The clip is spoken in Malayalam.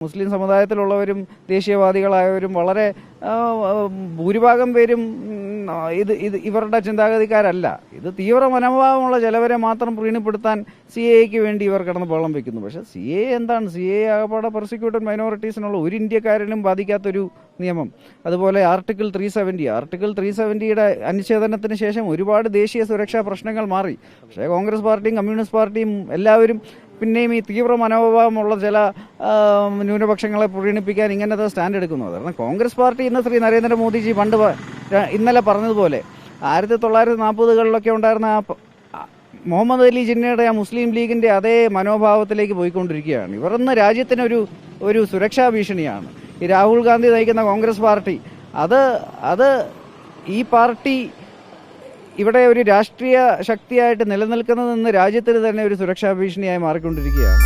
മുസ്ലിം സമുദായത്തിലുള്ളവരും ദേശീയവാദികളായവരും വളരെ ഭൂരിഭാഗം പേരും ഇവരുടെ ചിന്താഗതിക്കാരല്ല. ഇത് തീവ്ര മനോഭാവമുള്ള ചിലവരെ മാത്രം പ്രീണിപ്പെടുത്താൻ CAAക്ക് വേണ്ടി ഇവർ കിടന്ന് ബഹളം വയ്ക്കുന്നു. പക്ഷേ CAA എന്താണ്? CAA ആകപ്പാടെ പെർസിക്യൂട്ടഡ് മൈനോറിറ്റീസിനുള്ള ഒരു ഇന്ത്യക്കാരനും ബാധിക്കാത്തൊരു നിയമം. അതുപോലെ ആർട്ടിക്കിൾ 370യുടെ അനുച്ഛേദനത്തിന് ശേഷം ഒരുപാട് ദേശീയ സുരക്ഷാ പ്രശ്നങ്ങൾ മാറി. പക്ഷേ കോൺഗ്രസ് പാർട്ടിയും കമ്മ്യൂണിസ്റ്റ് പാർട്ടിയും എല്ലാവരും പിന്നെയും ഈ തീവ്ര മനോഭാവമുള്ള ചില ന്യൂനപക്ഷങ്ങളെ പ്രീണിപ്പിക്കാൻ ഇങ്ങനത്തെ സ്റ്റാൻഡ് എടുക്കുന്നത്. കാരണം കോൺഗ്രസ് പാർട്ടി ഇന്ന് ശ്രീ നരേന്ദ്രമോദിജി ഇന്നലെ പറഞ്ഞതുപോലെ 1940കളിലൊക്കെ ഉണ്ടായിരുന്ന മുഹമ്മദ് അലി ജിന്നയുടെ മുസ്ലിം ലീഗിൻ്റെ അതേ മനോഭാവത്തിലേക്ക് പോയിക്കൊണ്ടിരിക്കുകയാണ്. ഇവരൊന്ന് രാജ്യത്തിനൊരു സുരക്ഷാ ഭീഷണിയാണ്. ഈ രാഹുൽ ഗാന്ധി നയിക്കുന്ന കോൺഗ്രസ് പാർട്ടി അത് ഈ പാർട്ടി ഇവിടെ ഒരു രാഷ്ട്രീയ ശക്തിയായിട്ട് നിലനിൽക്കുന്നതെന്ന് രാജ്യത്തിന് തന്നെ ഒരു സുരക്ഷാ ഭീഷണിയായി മാറിക്കൊണ്ടിരിക്കുകയാണ്.